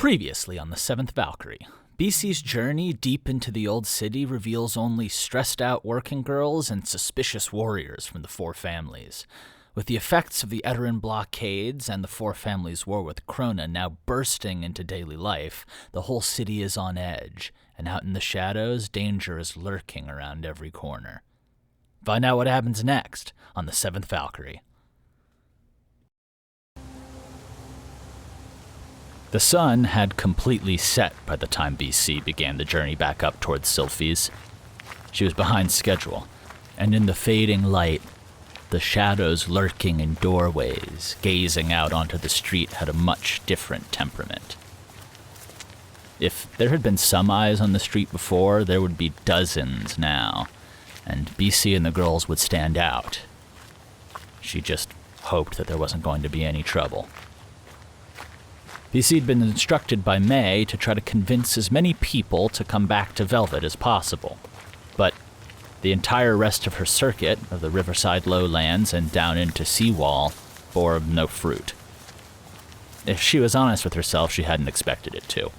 Previously on the Seventh Valkyrie, BC's journey deep into the old city reveals only stressed-out working girls and suspicious warriors from the Four Families. With the effects of the Edaran blockades and the Four Families' war with Krona now bursting into daily life, the whole city is on edge, and out in the shadows, danger is lurking around every corner. Find out what happens next on the Seventh Valkyrie. The sun had completely set by the time BC began the journey back up towards Sylphie's. She was behind schedule, and in the fading light, the shadows lurking in doorways, gazing out onto the street had a much different temperament. If there had been some eyes on the street before, there would be dozens now, and BC and the girls would stand out. She just hoped that there wasn't going to be any trouble. BC had been instructed by May to try to convince as many people to come back to Velvet as possible, but the entire rest of her circuit of the Riverside Lowlands and down into Seawall bore no fruit. If she was honest with herself, she hadn't expected it to.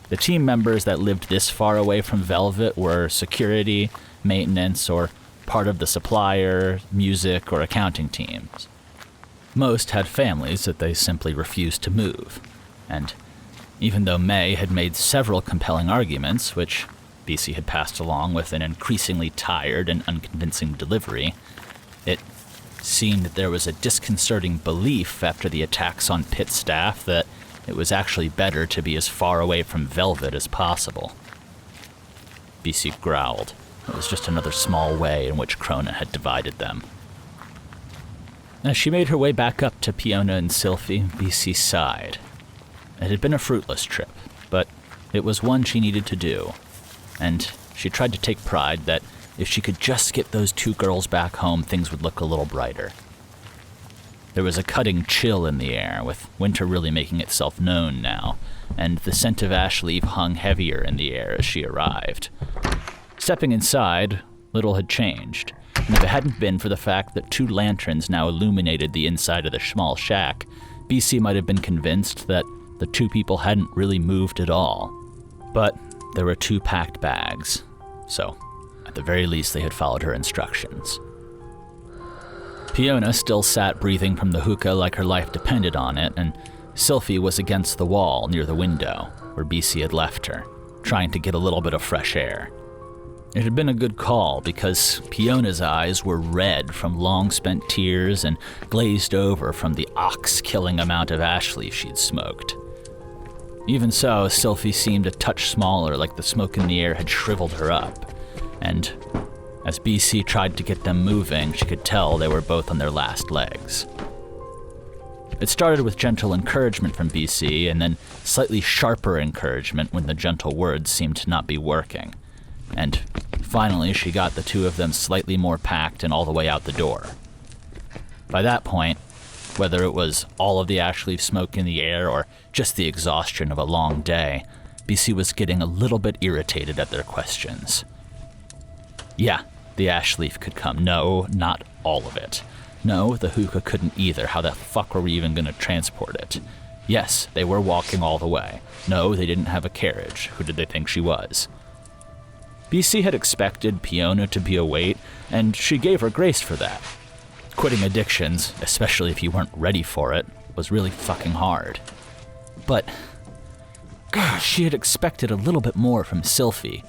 The team members that lived this far away from Velvet were security, maintenance, or part of the supplier, music, or accounting teams. Most had families that they simply refused to move, and even though May had made several compelling arguments, which BC had passed along with an increasingly tired and unconvincing delivery, it seemed that there was a disconcerting belief after the attacks on pit staff that it was actually better to be as far away from Velvet as possible. BC growled. It was just another small way in which Krona had divided them. As she made her way back up to Fiona and Sylphie, BC sighed. It had been a fruitless trip, but it was one she needed to do, and she tried to take pride that if she could just get those two girls back home, things would look a little brighter. There was a cutting chill in the air, with winter really making itself known now, and the scent of ash leaf hung heavier in the air as she arrived. Stepping inside, little had changed. And if it hadn't been for the fact that two lanterns now illuminated the inside of the small shack, BC might have been convinced that the two people hadn't really moved at all. But there were two packed bags, so at the very least they had followed her instructions. Fiona still sat breathing from the hookah like her life depended on it, and Sylphie was against the wall near the window, where BC had left her, trying to get a little bit of fresh air. It had been a good call because Fiona's eyes were red from long-spent tears and glazed over from the ox-killing amount of ash leaf she'd smoked. Even so, Sylphie seemed a touch smaller, like the smoke in the air had shriveled her up, and as BC tried to get them moving, she could tell they were both on their last legs. It started with gentle encouragement from BC, and then slightly sharper encouragement when the gentle words seemed to not be working. And finally, she got the two of them slightly more packed and all the way out the door. By that point, whether it was all of the ash leaf smoke in the air or just the exhaustion of a long day, BC was getting a little bit irritated at their questions. Yeah, the ash leaf could come. No, not all of it. No, the hookah couldn't either. How the fuck were we even going to transport it? Yes, they were walking all the way. No, they didn't have a carriage. Who did they think she was? BC had expected Fiona to be a weight, and she gave her grace for that. Quitting addictions, especially if you weren't ready for it, was really fucking hard. But, gosh, she had expected a little bit more from Sylphie.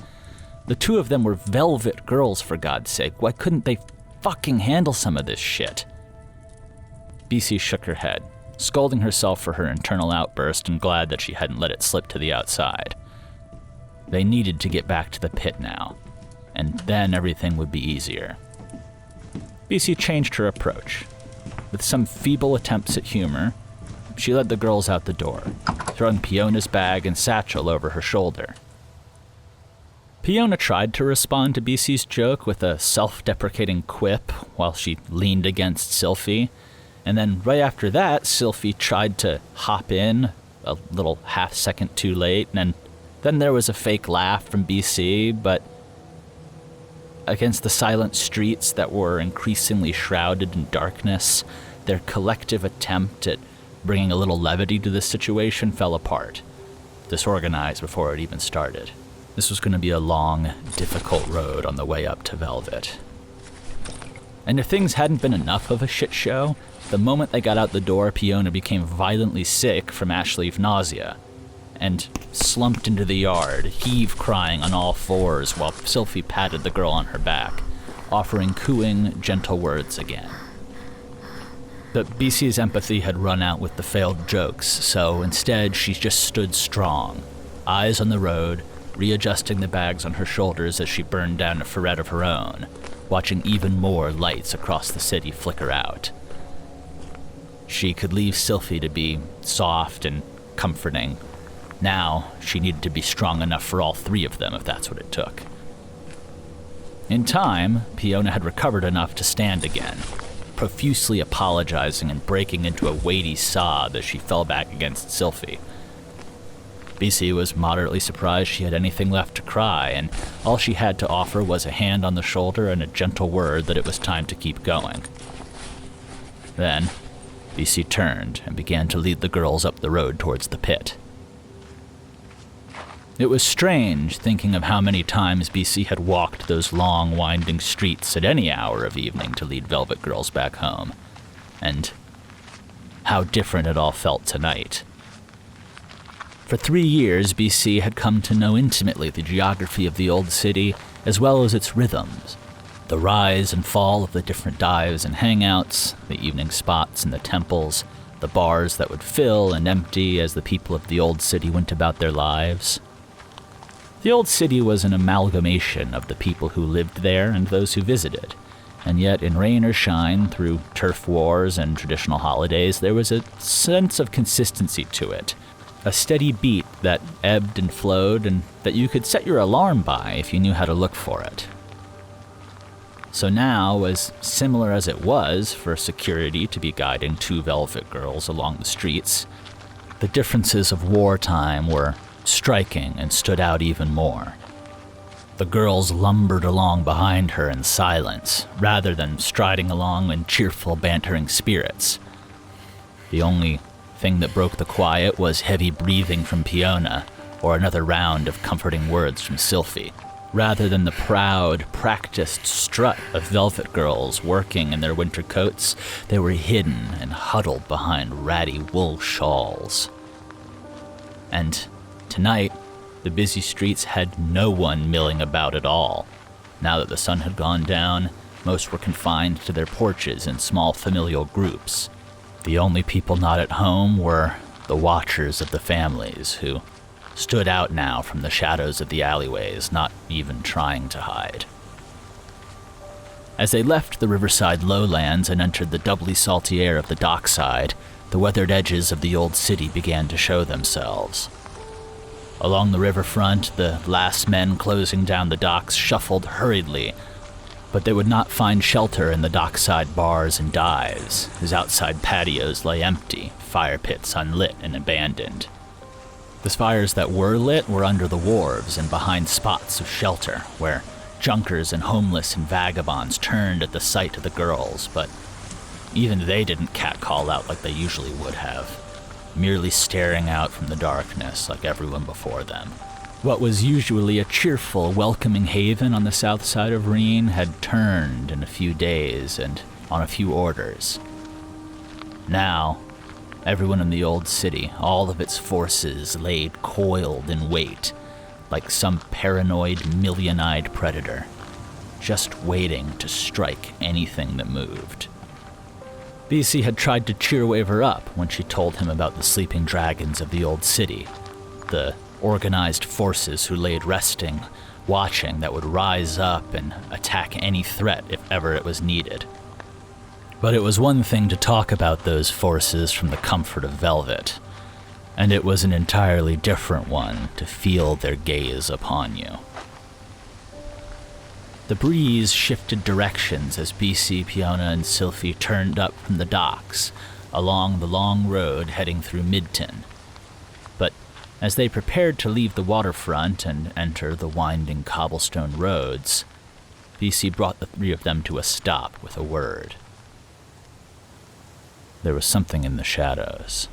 The two of them were Velvet girls, for God's sake. Why couldn't they fucking handle some of this shit? BC shook her head, scolding herself for her internal outburst and glad that she hadn't let it slip to the outside. They needed to get back to the pit now, and then everything would be easier. BC changed her approach. With some feeble attempts at humor, she led the girls out the door, throwing Fiona's bag and satchel over her shoulder. Fiona tried to respond to BC's joke with a self-deprecating quip while she leaned against Sylphie, and then right after that, Sylphie tried to hop in a little half-second too late, and then there was a fake laugh from BC, but against the silent streets that were increasingly shrouded in darkness, their collective attempt at bringing a little levity to this situation, fell apart, disorganized before it even started. This was going to be a long, difficult road on the way up to Velvet. And if things hadn't been enough of a shit show, the moment they got out the door, Fiona became violently sick from ash leaf nausea and slumped into the yard, crying on all fours while Sylphie patted the girl on her back, offering cooing, gentle words again. But BC's empathy had run out with the failed jokes, so instead she just stood strong, eyes on the road, readjusting the bags on her shoulders as she burned down a ferret of her own, watching even more lights across the city flicker out. She could leave Sylphie to be soft and comforting. Now, she needed to be strong enough for all three of them, if that's what it took. In time, Fiona had recovered enough to stand again, profusely apologizing and breaking into a weighty sob as she fell back against Sylphie. BC was moderately surprised she had anything left to cry, and all she had to offer was a hand on the shoulder and a gentle word that it was time to keep going. Then, BC turned and began to lead the girls up the road towards the pit. It was strange thinking of how many times BC had walked those long, winding streets at any hour of evening to lead Velvet girls back home, and how different it all felt tonight. For 3 years, BC had come to know intimately the geography of the old city, as well as its rhythms, the rise and fall of the different dives and hangouts, the evening spots and the temples, the bars that would fill and empty as the people of the old city went about their lives. The old city was an amalgamation of the people who lived there and those who visited, and yet in rain or shine, through turf wars and traditional holidays, there was a sense of consistency to it, a steady beat that ebbed and flowed and that you could set your alarm by if you knew how to look for it. So now, as similar as it was for security to be guiding 2 Velvet girls along the streets, the differences of wartime were striking and stood out even more. The girls lumbered along behind her in silence, rather than striding along in cheerful, bantering spirits. The only thing that broke the quiet was heavy breathing from Fiona, or another round of comforting words from Sylphie, rather than the proud, practiced strut of Velvet girls working in their winter coats. They were hidden and huddled behind ratty wool shawls. And tonight, the busy streets had no one milling about at all. Now that the sun had gone down, most were confined to their porches in small familial groups. The only people not at home were the watchers of the families, who stood out now from the shadows of the alleyways, not even trying to hide. As they left the riverside lowlands and entered the doubly salty air of the dockside, the weathered edges of the old city began to show themselves. Along the riverfront, the last men closing down the docks shuffled hurriedly, but they would not find shelter in the dockside bars and dives, as outside patios lay empty, fire pits unlit and abandoned. The fires that were lit were under the wharves and behind spots of shelter, where junkers and homeless and vagabonds turned at the sight of the girls, but even they didn't catcall out like they usually would have, merely staring out from the darkness like everyone before them. What was usually a cheerful, welcoming haven on the south side of Reen had turned in a few days and on a few orders. Now, everyone in the old city, all of its forces laid coiled in wait, like some paranoid, million-eyed predator, just waiting to strike anything that moved. BC had tried to cheerwave her up when she told him about the sleeping dragons of the old city, the organized forces who laid resting, watching, that would rise up and attack any threat if ever it was needed. But it was one thing to talk about those forces from the comfort of Velvet, and it was an entirely different one to feel their gaze upon you. The breeze shifted directions as BC, Fiona, and Sylphie turned up from the docks, along the long road heading through Midton. But as they prepared to leave the waterfront and enter the winding cobblestone roads, BC brought the 3 of them to a stop with a word. There was something in the shadows.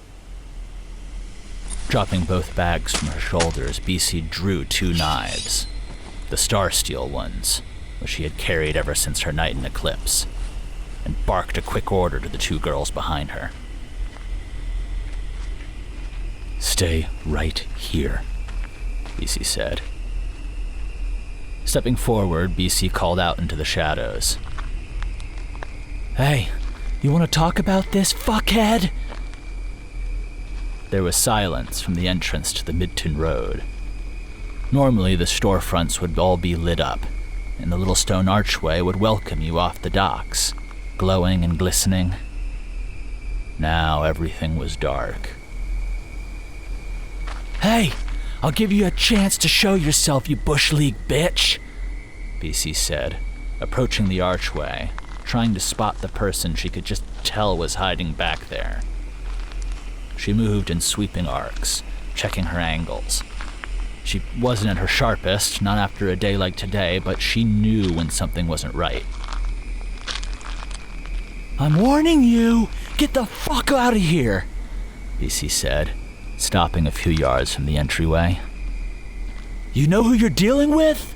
Dropping both bags from her shoulders, BC drew 2 knives, the star steel ones, which she had carried ever since her night in Eclipse, and barked a quick order to the 2 girls behind her. "Stay right here," BC said. Stepping forward, BC called out into the shadows. "Hey, you want to talk about this, fuckhead?" There was silence from the entrance to the Midtown Road. Normally, the storefronts would all be lit up, and the little stone archway would welcome you off the docks, glowing and glistening. Now everything was dark. "Hey, I'll give you a chance to show yourself, you Bush League bitch," BC said, approaching the archway, trying to spot the person she could just tell was hiding back there. She moved in sweeping arcs, checking her angles. She wasn't at her sharpest, not after a day like today, but she knew when something wasn't right. "I'm warning you! Get the fuck out of here!" BC said, stopping a few yards from the entryway. "You know who you're dealing with?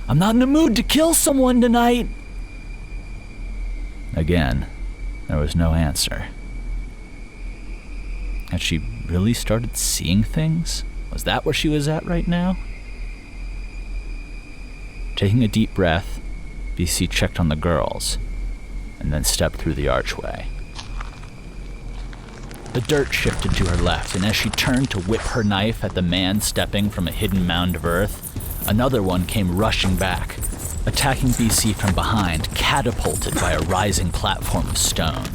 I'm not in the mood to kill someone tonight!" Again, there was no answer. Had she really started seeing things? Was that where she was at right now? Taking a deep breath, BC checked on the girls, and then stepped through the archway. The dirt shifted to her left, and as she turned to whip her knife at the man stepping from a hidden mound of earth, another one came rushing back, attacking BC from behind, catapulted by a rising platform of stone.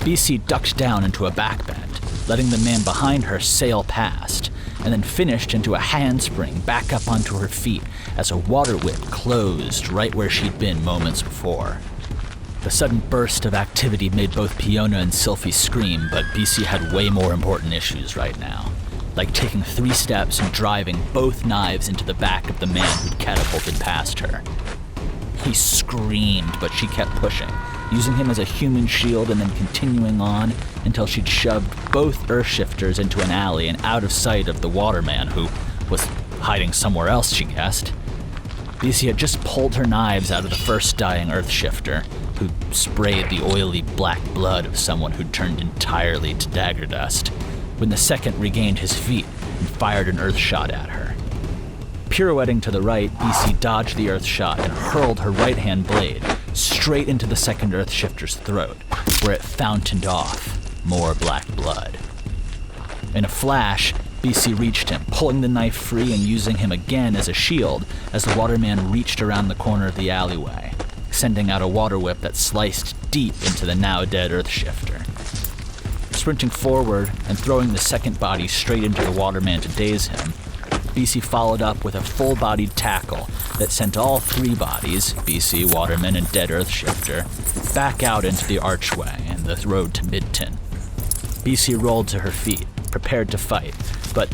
BC ducked down into a backbend, letting the man behind her sail past, and then finished into a handspring back up onto her feet as a water whip closed right where she'd been moments before. The sudden burst of activity made both Fiona and Sylphie scream, but BC had way more important issues right now, like taking 3 steps and driving both knives into the back of the man who'd catapulted past her. He screamed, but she kept pushing, using him as a human shield and then continuing on until she'd shoved both Earthshifters into an alley and out of sight of the waterman, who was hiding somewhere else, she guessed. BC had just pulled her knives out of the first dying Earthshifter, who sprayed the oily black blood of someone who'd turned entirely to dagger dust, when the second regained his feet and fired an earth shot at her. Pirouetting to the right, BC dodged the earth shot and hurled her right-hand blade straight into the second earth shifter's throat, where it fountained off more black blood. In a flash, BC reached him, pulling the knife free and using him again as a shield as the waterman reached around the corner of the alleyway, sending out a water whip that sliced deep into the now-dead earth shifter. Sprinting forward and throwing the second body straight into the waterman to daze him, BC followed up with a full-bodied tackle that sent all 3 bodies, BC, waterman, and dead earth shifter, back out into the archway and the road to Midtown. BC rolled to her feet, prepared to fight, but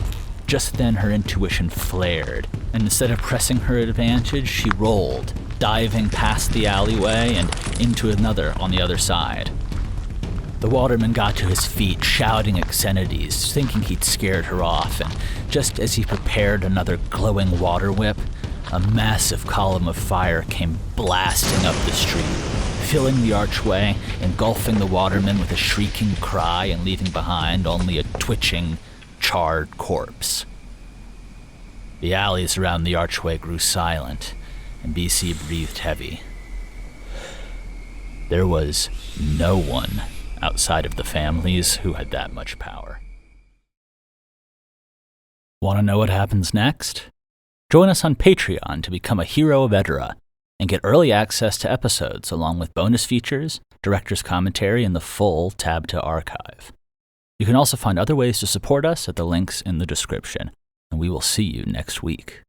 just then her intuition flared, and instead of pressing her advantage, she rolled, diving past the alleyway and into another on the other side. The waterman got to his feet, shouting obscenities, thinking he'd scared her off, and just as he prepared another glowing water whip, a massive column of fire came blasting up the street, filling the archway, engulfing the waterman with a shrieking cry and leaving behind only a twitching, charred corpse. The alleys around the archway grew silent, and BC breathed heavy. There was no one outside of the families who had that much power. Want to know what happens next? Join us on Patreon to become a hero of Edaran and get early access to episodes along with bonus features, director's commentary, and the full Tab to archive. You can also find other ways to support us at the links in the description, and we will see you next week.